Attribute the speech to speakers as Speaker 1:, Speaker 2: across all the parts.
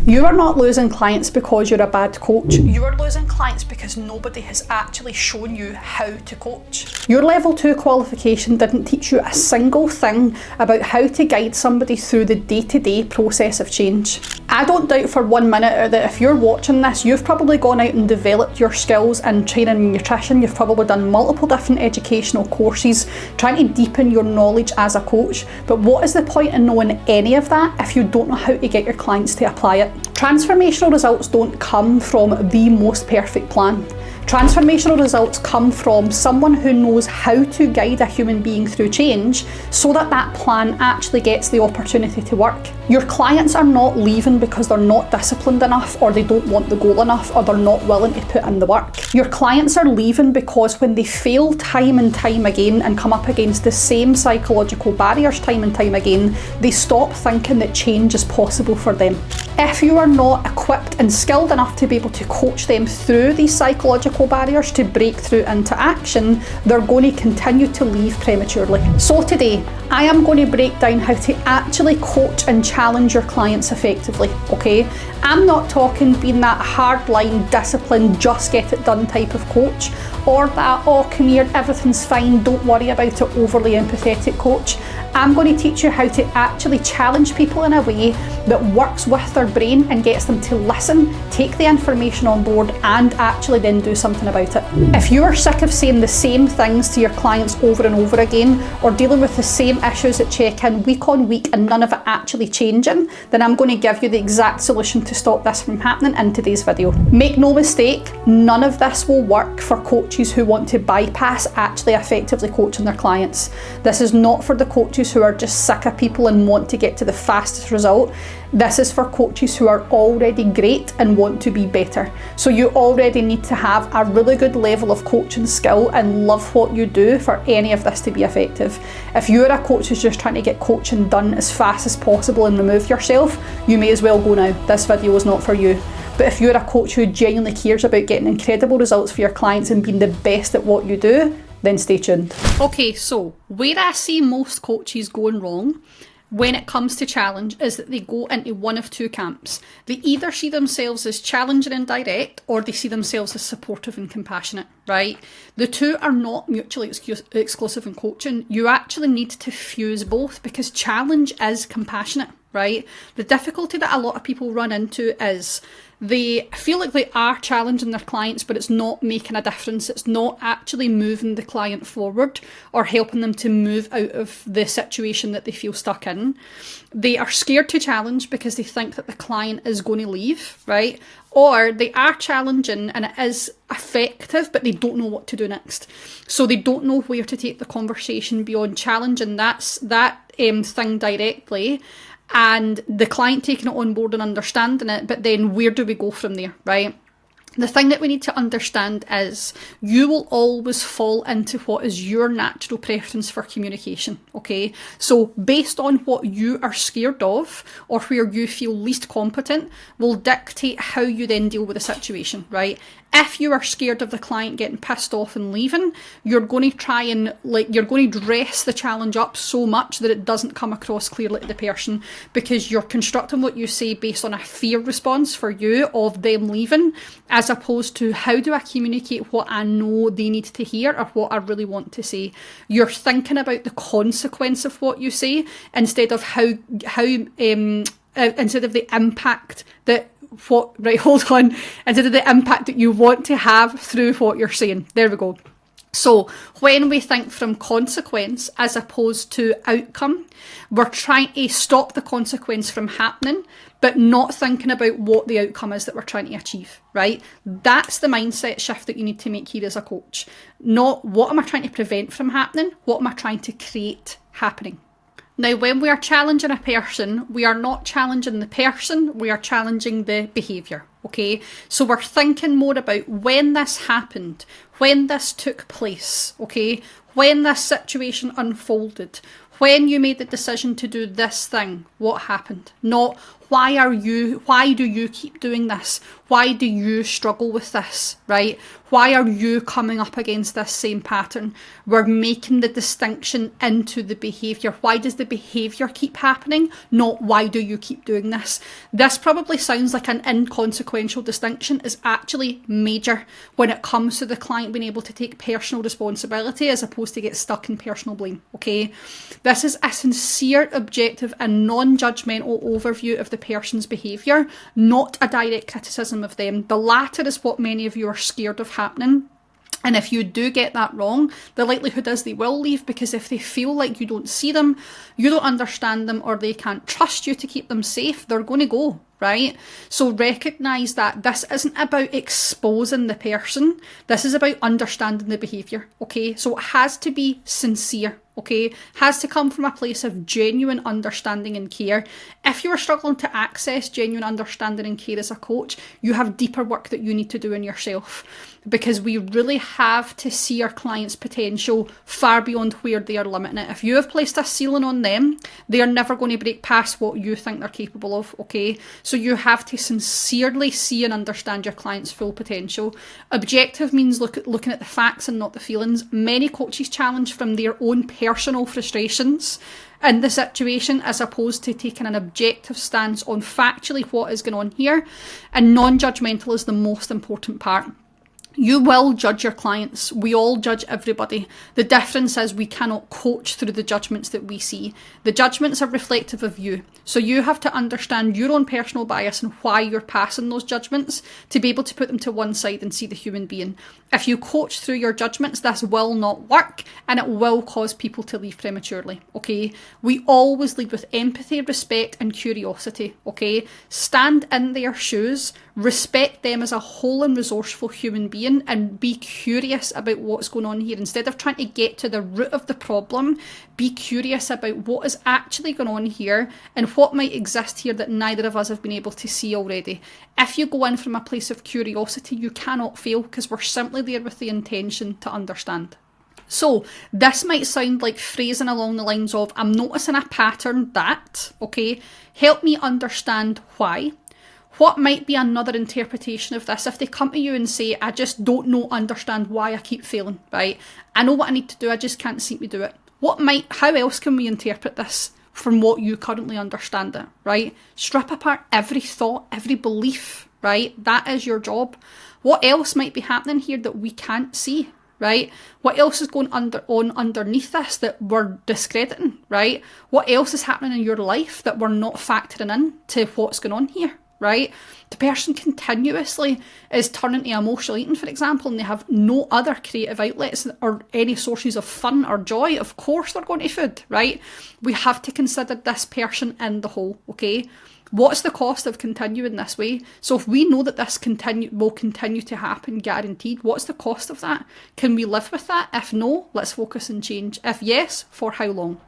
Speaker 1: You are not losing clients because you're a bad coach. You are losing clients because nobody has actually shown you how to coach. Your level 2 qualification didn't teach you a single thing about how to guide somebody through the day-to-day process of change. I don't doubt for 1 minute that if you're watching this, you've probably gone out and developed your skills in training and nutrition. You've probably done multiple different educational courses, trying to deepen your knowledge as a coach. But what is the point in knowing any of that if you don't know how to get your clients to apply it? Transformational results don't come from the most perfect plan. Transformational results come from someone who knows how to guide a human being through change so that that plan actually gets the opportunity to work. Your clients are not leaving because they're not disciplined enough, or they don't want the goal enough, or they're not willing to put in the work. Your clients are leaving because when they fail time and time again and come up against the same psychological barriers time and time again, they stop thinking that change is possible for them. If you are not equipped and skilled enough to be able to coach them through these psychological barriers to break through into action, they're going to continue to leave prematurely. So today, I am going to break down how to actually coach and challenge your clients effectively, okay? I'm not talking being that hardline, disciplined, just get it done type of coach, or that, oh, come here, everything's fine, don't worry about it, overly empathetic coach. I'm going to teach you how to actually challenge people in a way that works with their brain and gets them to listen, take the information on board, and actually then do something about it. If you are sick of saying the same things to your clients over and over again, or dealing with the same issues at check-in week on week and none of it actually changing, then I'm going to give you the exact solution to stop this from happening in today's video. Make no mistake, none of this will work for coaches who want to bypass actually effectively coaching their clients. This is not for the coaches who are just sick of people and want to get to the fastest result. This is for coaches who are already great and want to be better. So you already need to have a really good level of coaching skill and love what you do for any of this to be effective. If you're a coach who's just trying to get coaching done as fast as possible and remove yourself, you may as well go now. This video is not for you. But if you're a coach who genuinely cares about getting incredible results for your clients and being the best at what you do, then stay tuned. Okay, so where I see most coaches going wrong when it comes to challenge is that they go into one of two camps. They either see themselves as challenging and direct, or they see themselves as supportive and compassionate, right? The two are not mutually exclusive in coaching. You actually need to fuse both, because challenge is compassionate, right? The difficulty that a lot of people run into is they feel like they are challenging their clients, but it's not making a difference. It's not actually moving the client forward or helping them to move out of the situation that they feel stuck in. They are scared to challenge because they think that the client is going to leave, right? Or they are challenging and it is effective, but they don't know what to do next. So they don't know where to take the conversation beyond challenging that thing directly, and the client taking it on board and understanding it, but then where do we go from there, right? The thing that we need to understand is you will always fall into what is your natural preference for communication, okay? So based on what you are scared of or where you feel least competent will dictate how you then deal with the situation, right? If you are scared of the client getting pissed off and leaving, you're going to try and you're going to dress the challenge up so much that it doesn't come across clearly to the person, because you're constructing what you say based on a fear response for you of them leaving, as opposed to how do I communicate what I know they need to hear or what I really want to say. You're thinking about the consequence of what you say instead of instead of the impact that instead of the impact that you want to have through what you're saying. There we go. So when we think from consequence as opposed to outcome, we're trying to stop the consequence from happening, but not thinking about what the outcome is that we're trying to achieve, right? That's the mindset shift that you need to make here as a coach. Not what am I trying to prevent from happening? What am I trying to create happening? Now, when we are challenging a person, we are not challenging the person, we are challenging the behaviour, okay? So we're thinking more about when this happened, when this took place, okay? When this situation unfolded, when you made the decision to do this thing, what happened? Not Why do you keep doing this? Why do you struggle with this, right? Why are you coming up against this same pattern? We're making the distinction into the behaviour. Why does the behaviour keep happening? Not why do you keep doing this? This probably sounds like an inconsequential distinction. It's actually major when it comes to the client being able to take personal responsibility as opposed to get stuck in personal blame, okay? This is a sincere, objective and non-judgmental overview of the person's behaviour, not a direct criticism of them. The latter is what many of you are scared of happening. And if you do get that wrong, the likelihood is they will leave, because if they feel like you don't see them, you don't understand them, or they can't trust you to keep them safe, they're going to go, right? So recognise that this isn't about exposing the person. This is about understanding the behaviour, okay? So it has to be sincere, okay? Has to come from a place of genuine understanding and care. If you are struggling to access genuine understanding and care as a coach, you have deeper work that you need to do in yourself, because we really have to see our clients' potential far beyond where they are limiting it. If you have placed a ceiling on them, they are never going to break past what you think they're capable of, okay? So you have to sincerely see and understand your client's full potential. Objective means looking at the facts and not the feelings. Many coaches challenge from their own personal frustrations in the situation, as opposed to taking an objective stance on factually what is going on here. And non-judgmental is the most important part. You will judge your clients. We all judge everybody. The difference is we cannot coach through the judgments that we see. The judgments are reflective of you. So you have to understand your own personal bias and why you're passing those judgments to be able to put them to one side and see the human being. If you coach through your judgments, this will not work, and it will cause people to leave prematurely, okay? We always lead with empathy, respect and curiosity, okay? Stand in their shoes, respect them as a whole and resourceful human being, and be curious about what's going on here. Instead of trying to get to the root of the problem, be curious about what is actually going on here and what might exist here that neither of us have been able to see already. If you go in from a place of curiosity, you cannot fail, because we're simply there with the intention to understand. So this might sound like phrasing along the lines of, I'm noticing a pattern that, okay, help me understand why. What might be another interpretation of this? If they come to you and say, I just don't understand why I keep failing, right? I know what I need to do, I just can't seem to do it. How else can we interpret this from what you currently understand it, right? Strip apart every thought, every belief, right? That is your job. What else might be happening here that we can't see, right? What else is going on underneath this that we're discrediting, right? What else is happening in your life that we're not factoring in to what's going on here? Right? The person continuously is turning to emotional eating, for example, and they have no other creative outlets or any sources of fun or joy. Of course they're going to food, right? We have to consider this person in the whole, okay? What's the cost of continuing this way? So if we know that this will continue to happen, guaranteed, what's the cost of that? Can we live with that? If no, let's focus and change. If yes, for how long?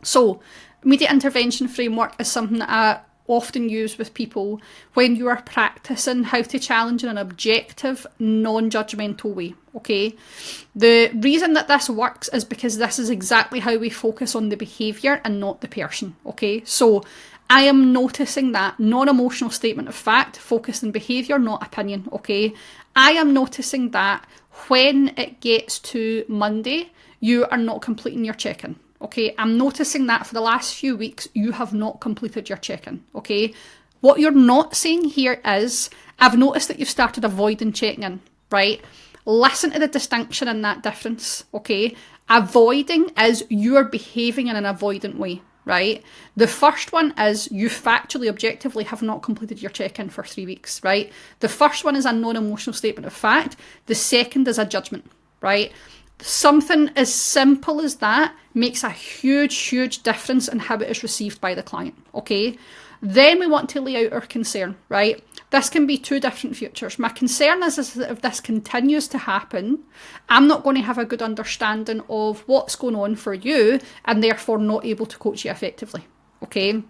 Speaker 1: So, immediate intervention framework is something that I often use with people when you are practicing how to challenge in an objective, non-judgmental way, okay? The reason that this works is because this is exactly how we focus on the behaviour and not the person, okay? So I am noticing that non-emotional statement of fact, focused on behaviour, not opinion, okay? I am noticing that when it gets to Monday, you are not completing your check-in. Okay, I'm noticing that for the last few weeks, you have not completed your check-in, okay? What you're not saying here is, I've noticed that you've started avoiding checking in, right? Listen to the distinction in that difference, okay? Avoiding is you're behaving in an avoidant way, right? The first one is you factually, objectively have not completed your check-in for 3 weeks, right? The first one is a non-emotional statement of fact. The second is a judgment, right? Something as simple as that makes a huge difference in how it is received by the client, okay? Then we want to lay out our concern, right? This can be two different futures. My concern is that if this continues to happen, I'm not going to have a good understanding of what's going on for you and therefore not able to coach you effectively, okay?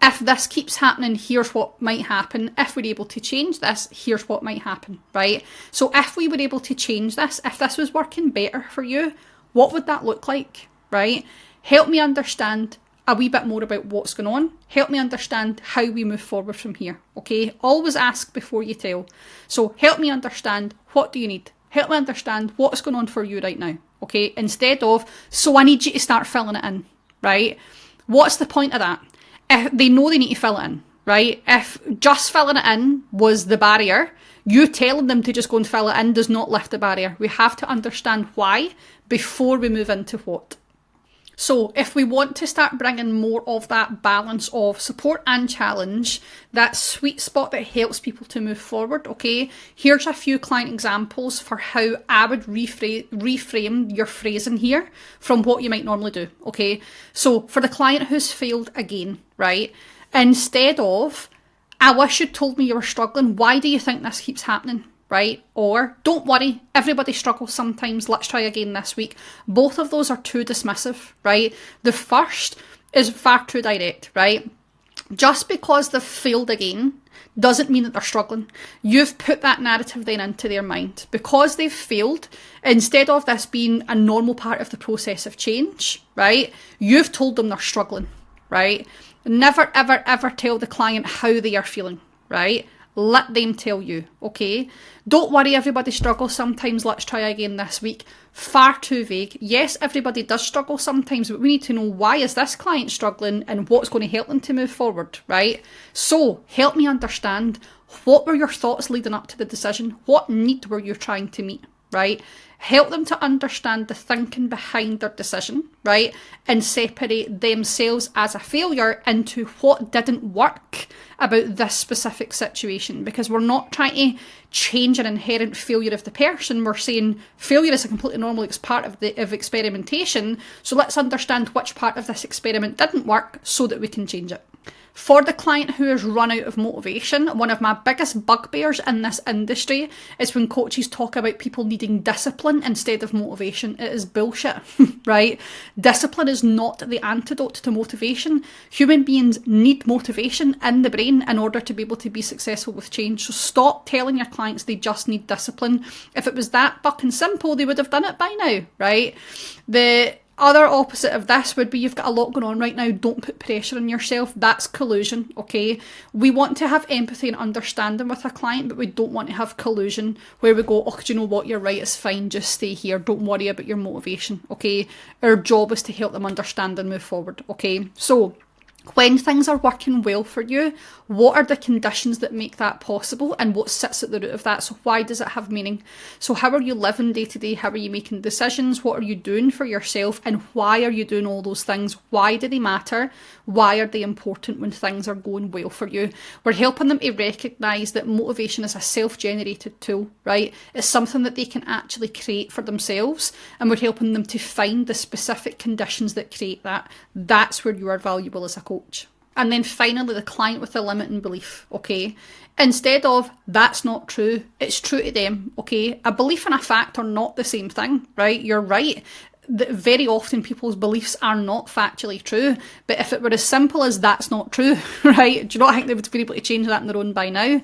Speaker 1: If this keeps happening, here's what might happen. If we're able to change this, here's what might happen, right? So if we were able to change this, if this was working better for you, what would that look like, right? Help me understand a wee bit more about what's going on. Help me understand how we move forward from here, okay? Always ask before you tell. So help me understand, what do you need? Help me understand what's going on for you right now, okay? Instead of, so I need you to start filling it in, right? What's the point of that? If they know they need to fill it in, right? If just filling it in was the barrier, you telling them to just go and fill it in does not lift the barrier. We have to understand why before we move into what. So if we want to start bringing more of that balance of support and challenge, that sweet spot that helps people to move forward, okay, here's a few client examples for how I would reframe your phrasing here from what you might normally do, okay? So for the client who's failed again, right, instead of, I wish you'd told me you were struggling, why do you think this keeps happening? Right? Or, don't worry, everybody struggles sometimes, let's try again this week. Both of those are too dismissive, right? The first is far too direct, right? Just because they've failed again doesn't mean that they're struggling. You've put that narrative then into their mind. Because they've failed, instead of this being a normal part of the process of change, right? You've told them they're struggling, right? Never, ever, ever tell the client how they are feeling, right? Let them tell you, okay? Don't worry, everybody struggles sometimes, let's try again this week. Far too vague. Yes, everybody does struggle sometimes, but we need to know, why is this client struggling and what's going to help them to move forward, right? So, help me understand, what were your thoughts leading up to the decision? What need were you trying to meet, right? Help them to understand the thinking behind their decision, right? And separate themselves as a failure into what didn't work about this specific situation. Because we're not trying to change an inherent failure of the person. We're saying failure is a completely normal part of experimentation. So let's understand which part of this experiment didn't work so that we can change it. For the client who has run out of motivation, one of my biggest bugbears in this industry is when coaches talk about people needing discipline instead of motivation. It is bullshit, right? Discipline is not the antidote to motivation. Human beings need motivation in the brain in order to be able to be successful with change. So stop telling your clients they just need discipline. If it was that fucking simple, they would have done it by now, right? The other opposite of this would be, you've got a lot going on right now, don't put pressure on yourself. That's collusion, okay? We want to have empathy and understanding with a client, but we don't want to have collusion where we go, oh, do you know what, you're right, it's fine, just stay here, don't worry about your motivation, okay? Our job is to help them understand and move forward, okay? So, when things are working well for you, what are the conditions that make that possible, and what sits at the root of that? So why does it have meaning? So how are you living day to day? How are you making decisions? What are you doing for yourself? And why are you doing all those things? Why do they matter? Why are they important when things are going well for you? We're helping them to recognise that motivation is a self-generated tool, right? It's something that they can actually create for themselves, and we're helping them to find the specific conditions that create that. That's where you are valuable as a coach. And then finally, the client with the limiting belief, okay? Instead of, that's not true, it's true to them, okay? A belief and a fact are not the same thing, right? You're right. Very often people's beliefs are not factually true, but if it were as simple as that's not true, right? Do you not think they would be able to change that on their own by now?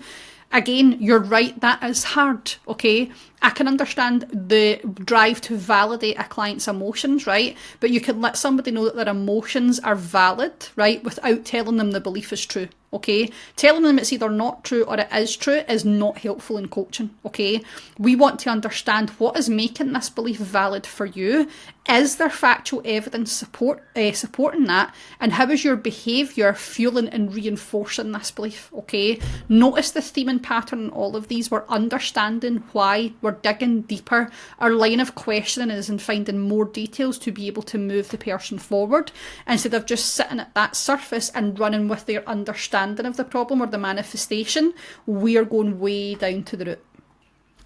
Speaker 1: Again, you're right, that is hard, okay? I can understand the drive to validate a client's emotions, right? But you can let somebody know that their emotions are valid, right? Without telling them the belief is true, okay? Telling them it's either not true or it is true is not helpful in coaching, okay? We want to understand what is making this belief valid for you. Is there factual evidence supporting that? And how is your behaviour fueling and reinforcing this belief, okay? Notice the theme and pattern in all of these. We're understanding why, we're digging deeper. Our line of questioning is in finding more details to be able to move the person forward, instead of just sitting at that surface and running with their understanding of the problem or the manifestation. We're going way down to the root.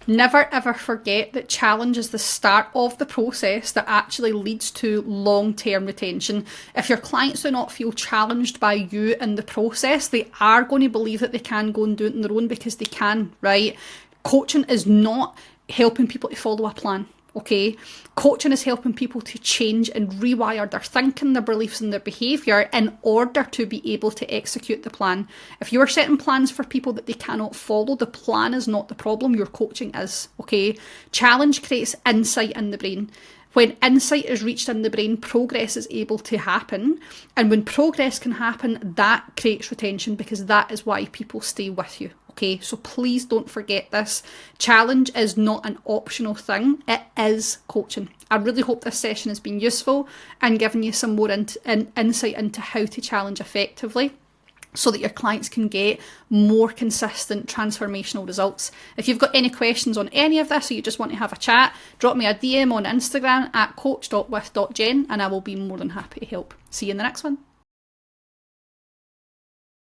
Speaker 1: Never ever forget that challenge is the start of the process that actually leads to long-term retention. If your clients do not feel challenged by you in the process, they are going to believe that they can go and do it on their own, because they can, right? Coaching is not helping people to follow a plan, okay? Coaching is helping people to change and rewire their thinking, their beliefs and their behaviour in order to be able to execute the plan. If you are setting plans for people that they cannot follow, the plan is not the problem, your coaching is, okay? Challenge creates insight in the brain. When insight is reached in the brain, progress is able to happen. And when progress can happen, that creates retention, because that is why people stay with you. Okay, so please don't forget this. Challenge is not an optional thing. It is coaching. I really hope this session has been useful and given you some more insight into how to challenge effectively, so that your clients can get more consistent transformational results. If you've got any questions on any of this, or you just want to have a chat, drop me a DM on Instagram at coach.with.jen, and I will be more than happy to help. See you in the next one.